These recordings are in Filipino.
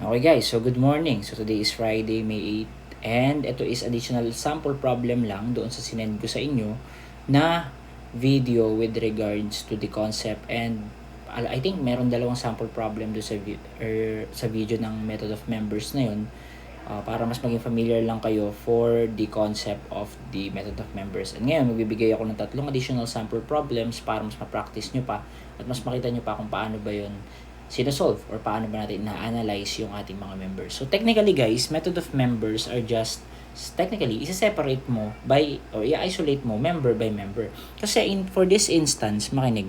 Okay guys, so good morning. So today is Friday, May 8 and ito is additional sample problem lang doon sa sinend ko sa inyo na video with regards to the concept and I think meron dalawang sample problem doon sa video ng method of members na yun para mas maging familiar lang kayo for the concept of the method of members. And ngayon, magbibigay ako ng tatlong additional sample problems para mas ma-practice nyo pa at mas makita nyo pa kung paano ba yun sinasolve or paano ba natin na-analyze yung ating mga members. So technically guys, method of members are just technically isa-separate mo by or i-isolate mo member by member. Kasi for this instance, makinig,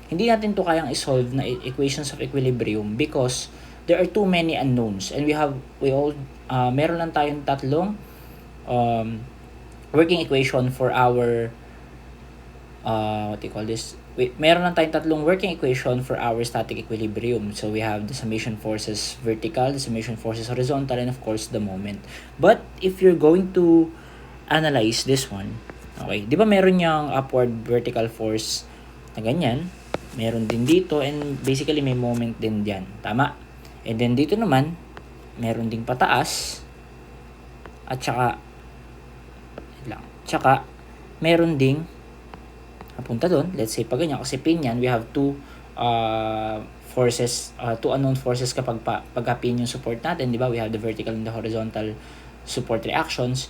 hindi natin to kayang i-solve na equations of equilibrium because there are too many unknowns and meron lang tayong tatlong working equation for our meron lang tayong tatlong working equation for our static equilibrium. So we have the summation forces vertical, the summation forces horizontal, and of course the moment. But if you're going to analyze this one, okay, di ba meron yung upward vertical force na ganyan, meron din dito, and basically may moment din dyan, tama? And then dito naman, meron ding pataas, at tsaka meron ding napunta doon. Let's say pag ganyan, kasi pin yan, we have two unknown forces kapag pin yung support natin, di ba? We have the vertical and the horizontal support reactions.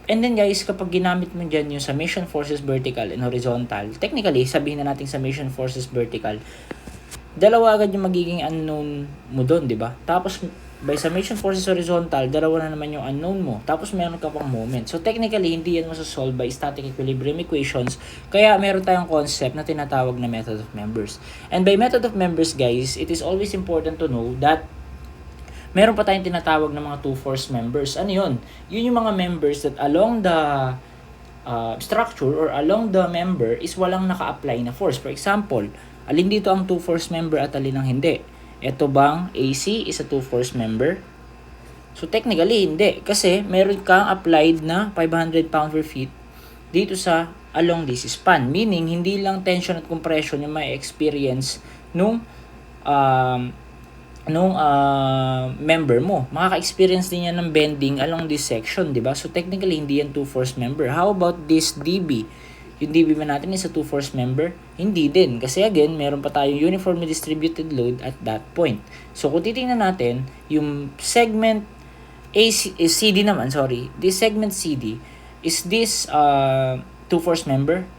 And then guys, kapag ginamit mo dyan yung summation forces vertical and horizontal, technically, sabihin na natin summation forces vertical, dalawa agad yung magiging unknown mo doon, di ba? Tapos by summation forces horizontal, dalawa na naman yung unknown mo. Tapos meron ka pang moment. So technically, hindi yan masasolve by static equilibrium equations. Kaya meron tayong concept na tinatawag na method of members. And by method of members, guys, it is always important to know that meron pa tayong tinatawag na mga two-force members. Ano yun? Yun yung mga members that along the structure or along the member is walang naka-apply na force. For example, alin dito ang two-force member at alin ang hindi? Ito bang AC is a two-force member? So technically hindi, kasi meron kang applied na 500 pound/feet dito sa along this span, meaning hindi lang tension at compression yung may experience nung member mo. Makaka-experience din yan ng bending along this section, di ba? So technically hindi yan two-force member. How about this DB? Yung DB ba natin is a two-force member? Hindi din. Kasi again, meron pa tayong uniformly distributed load at that point. So kung titingnan natin, yung segment CD naman, this segment CD, is this two-force member?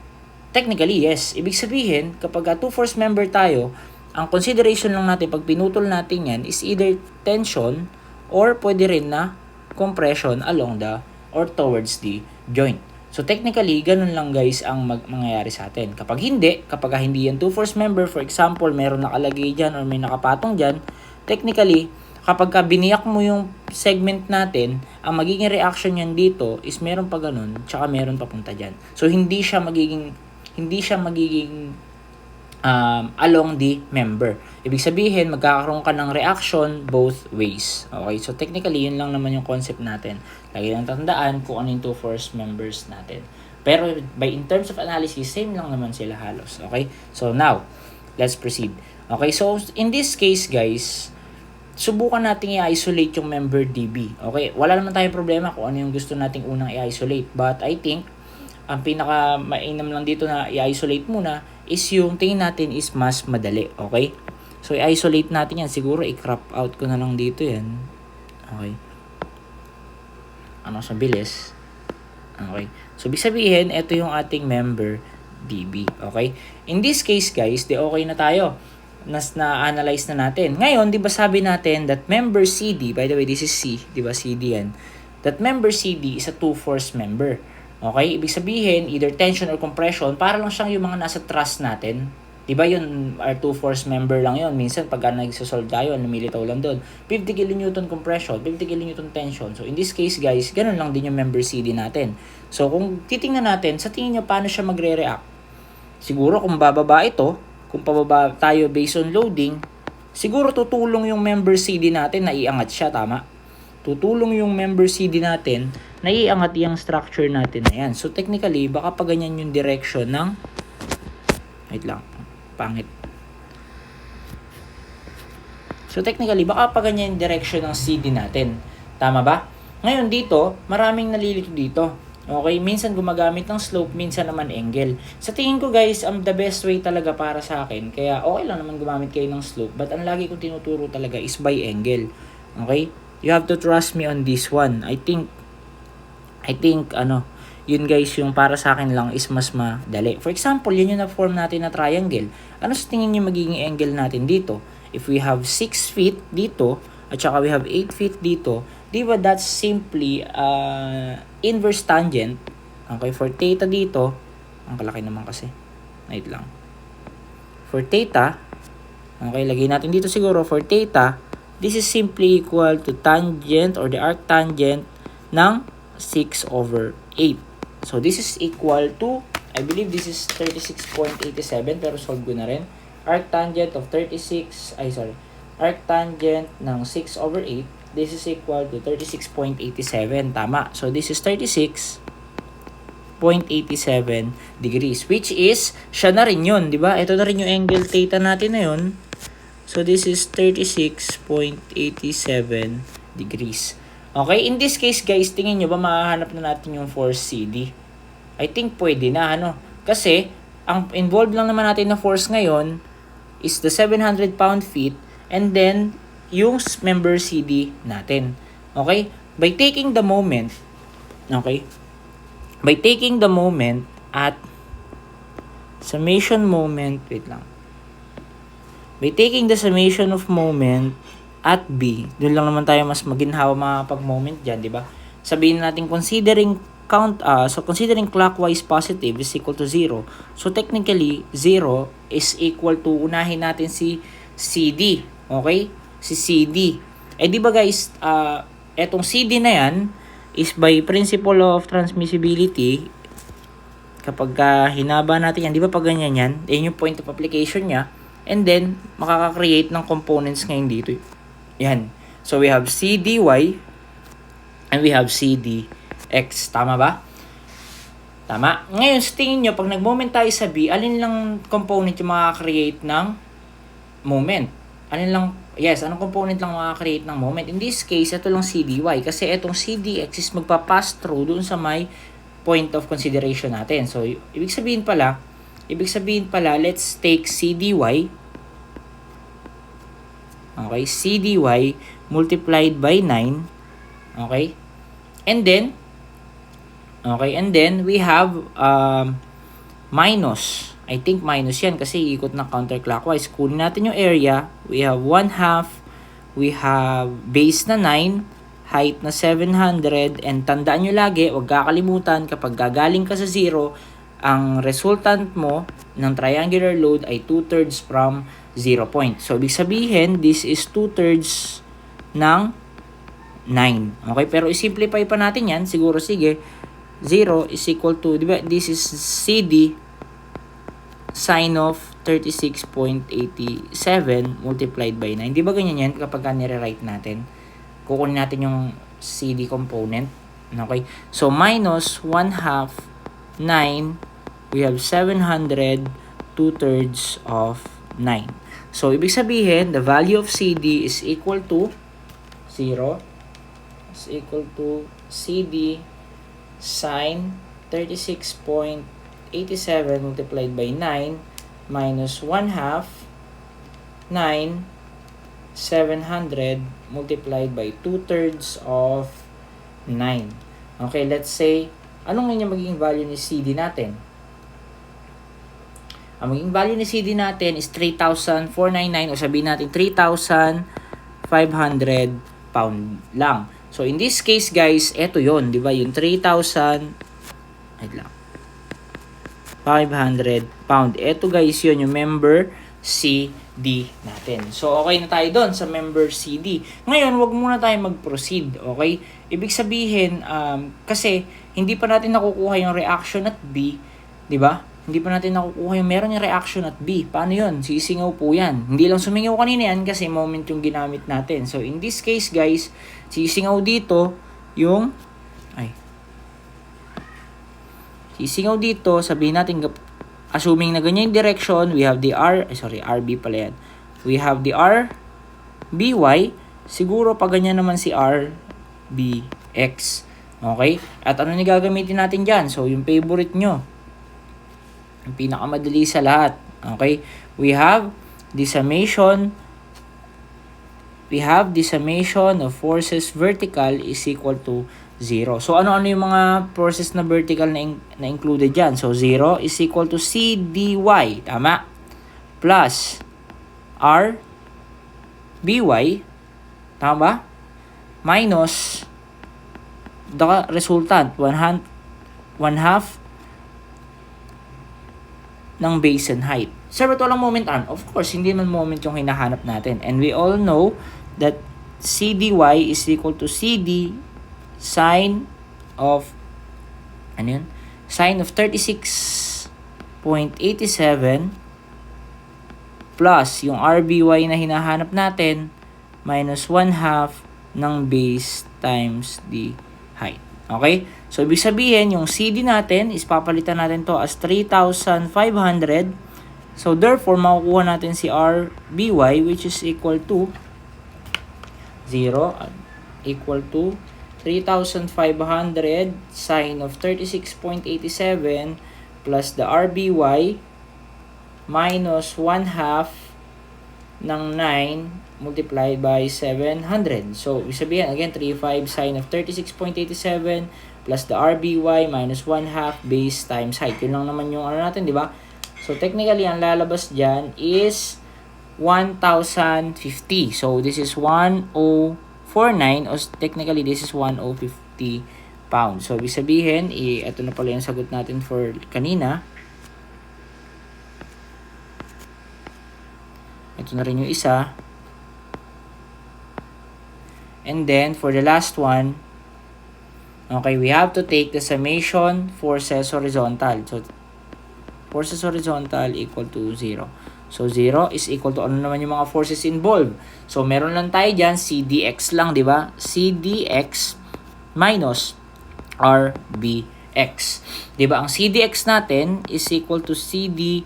Technically, yes. Ibig sabihin, kapag two-force member tayo, ang consideration lang natin pag pinutol natin yan is either tension or pwede rin na compression along the or towards the joint. So technically, ganun lang guys ang mangyayari sa atin. Kapag hindi yan two-force member, for example, meron nakalagay dyan or may nakapatong dyan, technically, kapag biniyak mo yung segment natin, ang magiging reaction yan dito is meron pa ganun, tsaka meron papunta dyan. So hindi siya magiging along the member. Ibig sabihin, magkakaroon ka ng reaction both ways. Okay? So technically, yun lang naman yung concept natin. Lagi lang tandaan kung ano yung two-force members natin. Pero in terms of analysis, same lang naman sila halos. Okay? So now, let's proceed. Okay? So in this case, guys, subukan nating i-isolate yung member DB. Okay? Wala naman tayong problema kung ano yung gusto nating unang i-isolate. But I think, ang pinaka-mainam lang dito na i-isolate muna is yung tingin natin is mas madali. Okay? So, i-isolate natin yan. Siguro, i-crop out ko na lang dito yan. Okay? Sa bilis. Okay? So, ibig sabihin, ito yung ating member DB. Okay? In this case, guys, okay na tayo. Na-analyze na natin. Ngayon, di ba sabi natin that member CD, by the way, this is C, di ba CD yan, that member CD is a two-force member. Okay? Ibig sabihin, either tension or compression, para lang siyang yung mga nasa truss natin. Diba yun, our two-force member lang yun. Minsan, pagka nagsasolve tayo, lumilitaw lang doon. 50 kN compression, 50 kN tension. So, in this case, guys, ganun lang din yung member CD natin. So, kung titingnan natin, sa tingin nyo, paano siya magre-react? Siguro, kung bababa ito, kung pababa tayo based on loading, siguro tutulong yung member CD natin na iangat siya, tama? Tutulong yung member CD natin na iangat yung structure natin na yan. So, technically, baka pa ganyan yung direction ng wait lang, pangit. So, So technically, baka pa ganyan yung direction ng CD natin. Tama ba? Ngayon dito, maraming nalilito dito. Okay, minsan gumagamit ng slope, minsan naman angle. Sa tingin ko guys, the best way talaga para sa akin, kaya okay lang naman gumamit kayo ng slope, but ang lagi kong tinuturo talaga is by angle. Okay? You have to trust me on this one. I think yun guys, yung para sa akin lang is mas madali. For example, yun yung na-form natin na triangle. Ano sa tingin nyo magiging angle natin dito? If we have 6 feet dito, at saka we have 8 feet dito, di ba that's simply inverse tangent. Okay, for theta dito, ang kalaki naman kasi. Wait lang. For theta, okay, lagay natin dito siguro for theta, this is simply equal to tangent or the arctangent ng 6/8. So this is equal to, I believe this is 36.87, pero solve ko na rin. Arctangent of arctangent ng 6/8, this is equal to 36.87. Tama. So this is 36.87 degrees, which is, siya na rin yun, di ba? Ito na rin yung angle theta natin na yun. So this is 36.87 degrees. Okay, in this case guys, tingin nyo ba mahahanap na natin yung force CD? I think pwede na, kasi, ang involved lang naman natin na force ngayon is the 700 pound-feet and then yung member CD natin. Okay? By taking the moment at summation moment, by taking the summation of moment at B, doon lang naman tayo mas maginhawa makapag-moment dyan, di ba? Sabihin natin considering clockwise positive is equal to 0. So technically, 0 is equal to, unahin natin si CD. Okay? Si CD. Di ba guys, etong CD na yan is by principle of transmissibility, kapag hinaba natin yan, di ba pag ganyan yan, yung point of application niya, and then, makaka-create ng components ngayon dito. Yan. So, we have CDY and we have CDX. Tama ba? Tama. Ngayon, sa tingin nyo, pag nag-moment tayo sa B, alin lang component yung makaka-create ng moment? Anong component lang makaka-create ng moment? In this case, ito lang CDY. Kasi itong CDX is magpa-pass through dun sa may point of consideration natin. So, ibig sabihin pala, let's take CDY. Okay, CDY multiplied by 9. Okay? And then we have minus. I think minus yan kasi ikot na counterclockwise. Kunin natin yung area. We have 1/2. We have base na 9. Height na 700. And tandaan nyo lagi, huwag kakalimutan, kapag gagaling ka sa 0, ang resultant mo ng triangular load ay 2/3 from 0 point. So, ibig sabihin, this is 2/3 ng 9. Okay, pero i-simplify pa natin yan. Siguro, sige, 0 is equal to, di ba, this is CD sine of 36.87 multiplied by 9. Di ba ganyan yan kapag nire-write natin? Kukunin natin yung CD component. Okay, so minus 1/2 9, we have 700, 2/3 of 9. So, ibig sabihin, the value of CD is equal to 0. Is equal to CD sine 36.87 multiplied by 9 minus 1/2 9 700 multiplied by 2/3 of 9. Okay, let's say, anong nga magiging value ni CD natin? Ang magiging value ni CD natin is 3,499 o sabihin natin 3,500 pound lang. So, in this case, guys, eto yon, di ba? Yung 3,500 pound. Eto, guys, yun, yung member CD natin. So, okay na tayo doon sa member CD. Ngayon, wag muna tayo mag-proceed, okay? Ibig sabihin, kasi hindi pa natin nakukuha yung reaction at B, di ba? Hindi pa natin nakukuha yung meron yung reaction at B. Paano yun? Sisingaw po yan. Hindi lang sumingaw kanina yan kasi moment yung ginamit natin. So, in this case, guys, sisingaw dito yung, sisingaw dito, sabihin natin, assuming na ganyan yung direction, we have the RB pala yan. We have the by, siguro pag ganyan naman si RBX. Okay? At ano ni gagamitin natin dyan? So, yung favorite nyo. Yung pinakamadali sa lahat. Okay? We have the summation of forces vertical is equal to 0. So, ano-ano yung mga forces na vertical na included dyan? So, 0 is equal to C dy. Tama? Plus R by. Tama ba? Minus the resultant, 1/2 ng base and height. Sir, ba't walang moment arm? Of course, hindi man moment yung hinahanap natin. And we all know that C dy is equal to CD sine of, ano yun? Sine of 36.87 plus yung RBY na hinahanap natin minus 1/2 ng base times the height. Okay? So, ibig sabihin, yung CD natin is papalitan natin to as 3,500. So, therefore, makukuha natin si RBY which is equal to 0 equal to 3,500 sine of 36.87 plus the RBY minus 1/2 ng 9 multiplied by 700. So, ibig sabihin, again, 3,500 sine of 36.87 plus the RBY minus 1/2 base times height. Yun lang naman yung ano natin, di ba? So, technically, ang lalabas dyan is 1,050. So, this is 1,049 or technically, this is 1,050 pounds. So, ibig sabihin, ito na pala yung sagot natin for kanina. Ito na rin yung isa. And then, for the last one, okay, we have to take the summation forces horizontal. So, forces horizontal equal to 0. So, 0 is equal to ano naman yung mga forces involved. So, meron lang tayo dyan, CDX lang, di ba? CDX minus RBX. Di ba? Ang CDX natin is equal to CD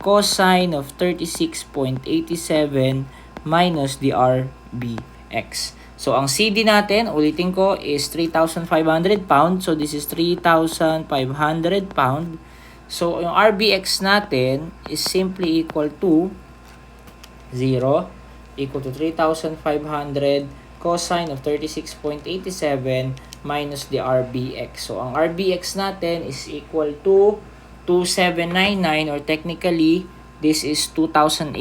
cosine of 36.87 minus the RBX. So, ang CD natin, ulitin ko, is 3,500 pounds. So, this is 3,500 pound. So, yung RBX natin is simply equal to 0 equal to 3,500 cosine of 36.87 minus the RBX. So, ang RBX natin is equal to 2,799 or technically, this is 2,800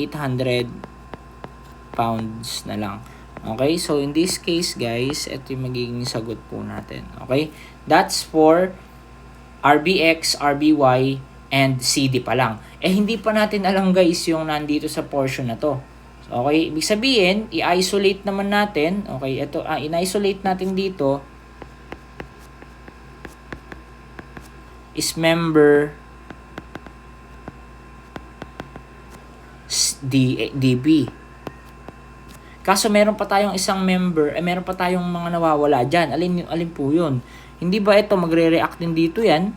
pounds na lang. Okay, so in this case guys, ito yung magiging sagot po natin. Okay, that's for RBX, RBY, and CD pa lang. Hindi pa natin alam guys yung nandito sa portion na to. So, okay, ibig sabihin, i-isolate naman natin. Okay, ito, in-isolate natin dito is member DB. Kaso meron pa tayong isang member, meron pa tayong mga nawawala dyan. Alin po yun? Hindi ba ito magre-react din dito yan?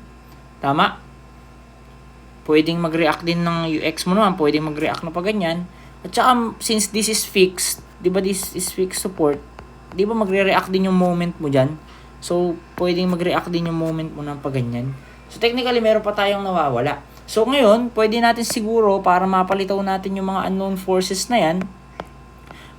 Tama? Pwedeng mag-react din ng UX mo naman. Pwedeng mag-react na pa ganyan. At saka, since this is fixed, di ba this is fixed support, di ba magre-react din yung moment mo dyan? So, pwedeng mag-react din yung moment mo ng pa ganyan. So, technically, meron pa tayong nawawala. So, ngayon, pwede natin siguro, para mapalitaw natin yung mga unknown forces na yan,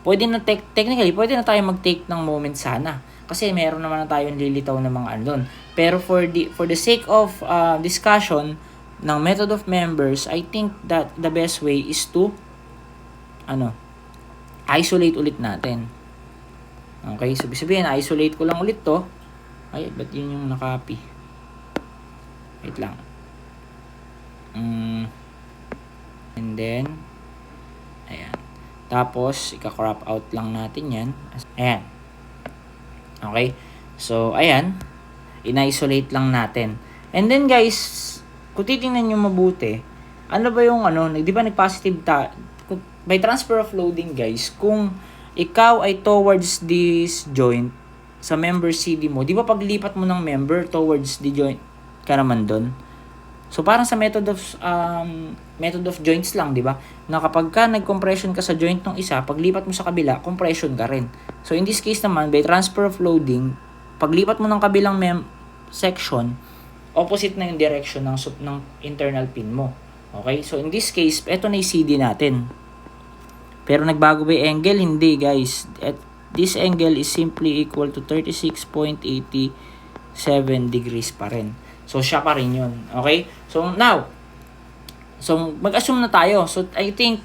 technically, pwede na tayo mag-take ng moment sana. Kasi meron naman na tayong lilitaw ng mga unknown. Pero for the sake of discussion ng method of members, I think that the best way is to isolate ulit natin. Okay, so sabihin, isolate ko lang ulit to. Ay, ba't yun yung nakopy? Wait lang. And then, ayan. Tapos, ika-crop out lang natin yan. Ayan. Okay? So, ayan. In-isolate lang natin. And then, guys, kung titingnan nyo mabuti, ano ba yung di ba nag-positive by transfer of loading, guys, kung ikaw ay towards this joint sa member CD mo, di ba paglipat mo ng member towards the joint ka naman doon? So parang sa method of joints lang, di ba? Na kapag ka nag-compression ka sa joint ng isa, paglipat mo sa kabila, compression ka rin. So in this case naman, by transfer of loading, paglipat mo ng kabilang section, opposite na yung direction ng internal pin mo. Okay? So in this case, ito na yung CD natin. Pero nagbago ba yung angle? Hindi, guys. At this angle is simply equal to 36.87 degrees pa rin. So, siya pa rin yun. Okay? So, now, mag-assume na tayo. So, I think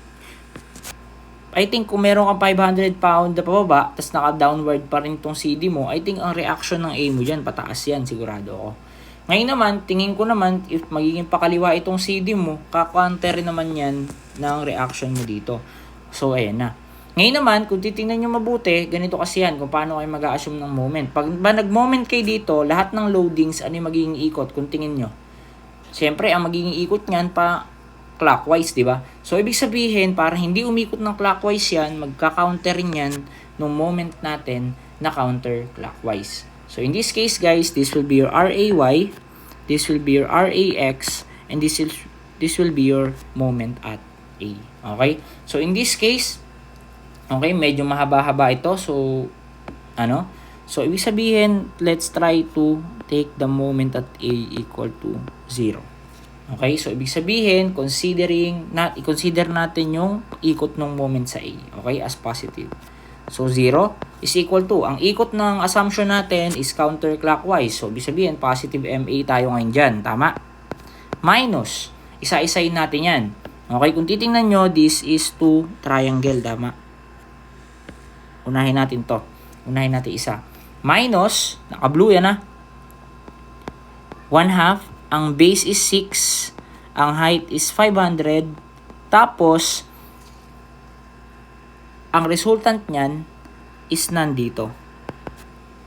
kung meron kang 500 pound na pababa, tas naka-downward pa rin tong CD mo, I think ang reaction ng A mo dyan, pataas yan, sigurado ako. Ngayon naman, tingin ko naman, if magiging pakaliwa itong CD mo, kakounter naman yan ng reaction mo dito. So, ayan na. Ngayon naman, kung titingnan nyo mabuti, ganito kasi yan, kung paano kayo mag-assume ng moment. Pag nag-moment kayo dito, lahat ng loadings, ano yung magiging ikot, kung tingin nyo. Siyempre, ang magiging ikot nyan pa clockwise, di ba? So, ibig sabihin, para hindi umikot ng clockwise yan, magka-counter rin yan nung moment natin na counterclockwise. So, in this case, guys, this will be your RAY, this will be your RAX, and this will be your moment at A. Okay? So, in this case, okay, medyo mahaba-haba ito. So, So, ibig sabihin, let's try to take the moment at A equal to 0. Okay? So, ibig sabihin, i-consider natin yung ikot ng moment sa A. Okay? As positive. So, 0 is equal to, ang ikot ng assumption natin is counterclockwise. So, ibig sabihin, positive MA tayo ngayon dyan. Tama? Minus, isa-isayin natin yan. Okay? Kung titingnan nyo, this is 2 triangle. Tama? Unahin natin to. Unahin natin isa. Minus, naka-blue yan 1/2. Ang base is 6. Ang height is 500. Tapos, ang resultant niyan is nandito.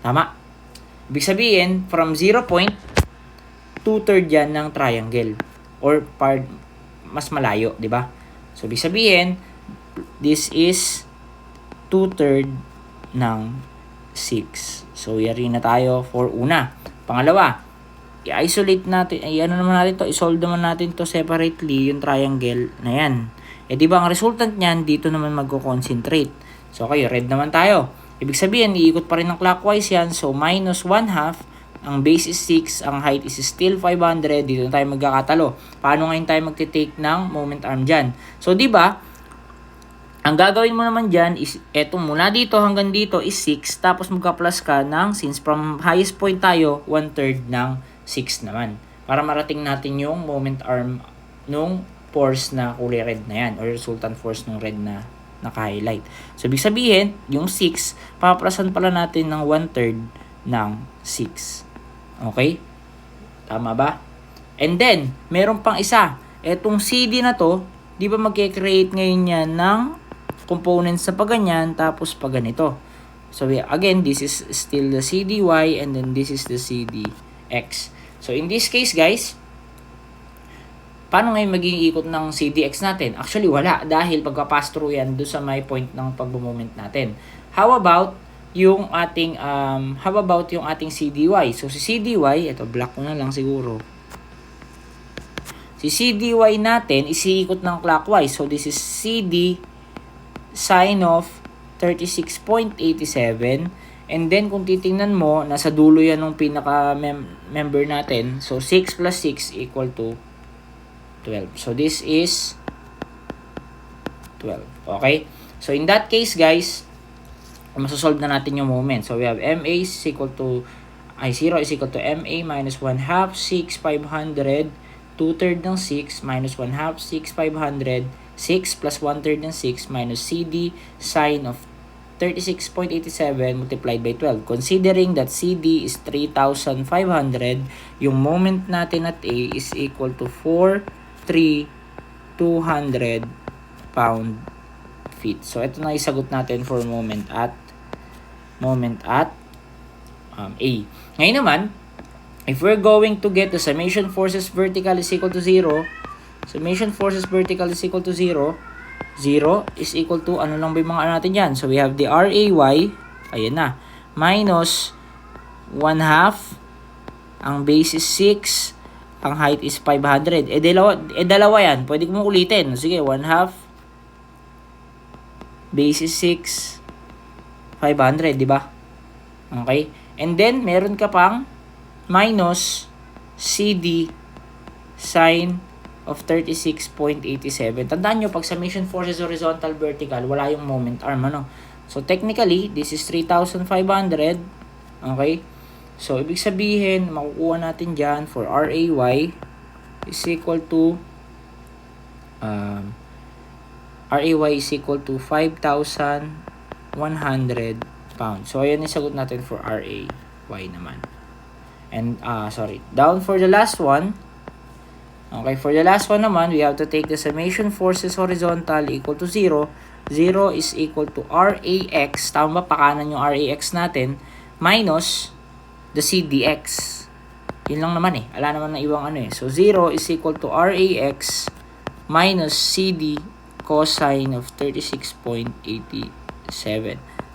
Tama? Ibig sabihin, from 0 point, 2/3 yan ng triangle. Or part, mas malayo, di ba? So, ibig sabihin, this is 2/3 ng 6. So, yari na tayo for una. Pangalawa, i-isolate natin, i-solve naman natin to separately, yung triangle na yan. Di ba, ang resultant niyan, dito naman magko-concentrate. So, okay, red naman tayo. Ibig sabihin, iikot pa rin ng clockwise yan. So, minus 1/2, ang base is 6, ang height is still 500, dito na tayo magkakatalo. Paano ngayon tayo magte-take ng moment arm dyan? So, di ba, ang gagawin mo naman dyan is, eto mula dito hanggang dito is 6, tapos magka-plus ka ng, since from highest point tayo, 1/3 ng 6 naman. Para marating natin yung moment arm nung force na kulay red na yan, or resultant force ng red na naka-highlight. So, ibig sabihin, yung 6, papaplasan pala natin ng 1/3 ng 6. Okay? Tama ba? And then, meron pang isa. Etong CD na to, di ba magkikreate ngayon yan ng components sa paganyan, tapos paganito. So, again, this is still the CDY, and then this is the CDX. So, in this case, guys, paano ngayon magiging ikot ng CDX natin? Actually, wala. Dahil pagka-pass through yan doon sa may point ng pag-moment natin. How about yung ating CDY? So, si CDY, ito, black ko na lang siguro. Si CDY natin, isiikot ng clockwise. So, this is CD sine of 36.87. And then, kung titingnan mo, nasa dulo yan ng pinaka-member natin. So, 6 plus 6 equal to 12. So, this is 12. Okay? So, in that case, guys, masasolve na natin yung moment. So, we have MA is equal to, 0 is equal to MA minus 1/2, 6, 500, 2/3 ng 6, minus 1/2, 6, 500, 6 plus 1/3 ng 6, minus CD sine of 36.87 multiplied by 12. Considering that CD is 3,500, yung moment natin at A is equal to 4,200 pound-feet. So, ito na isagot natin for moment at A. Ngayon naman, if we're going to get the summation forces vertical is equal to 0, summation forces vertical is equal to 0, 0 is equal to, ano lang ba yung mga natin dyan? So, we have the RAY, ayan na, minus 1/2, ang base is 6, ang height is 500. Dalawa yan. Pwede ko mong ulitin. Sige, 1/2 base is 6, 500, di ba? Okay? And then, meron ka pang minus CD sine of 36.87. Tandaan nyo, pag summation forces horizontal, vertical, wala yung moment arm, ano? So, technically, this is 3,500. Okay? So, ibig sabihin, makukuha natin dyan for RAY is equal to RAY is equal to 5,100 pounds. So, ayan yung sagot natin for RAY naman. And, down for the last one. Okay, for the last one naman, we have to take the summation forces horizontal equal to 0. 0 is equal to RAX. Tama ba? Pakanan yung RAX natin. Minus the CDX. Yun lang naman eh. Wala naman na ibang ano eh. So, 0 is equal to RAX minus CD cosine of 36.87.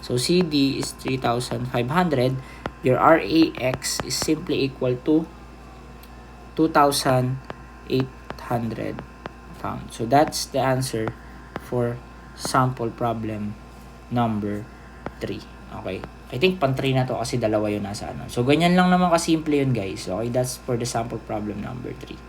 So, CD is 3,500. Your RAX is simply equal to 2,800 pounds. So, that's the answer for sample problem number 3. Okay. I think pan 3 na to kasi dalawa yun nasa ano. So, ganyan lang naman kasimple yun guys. Okay, that's for the sample problem number 3.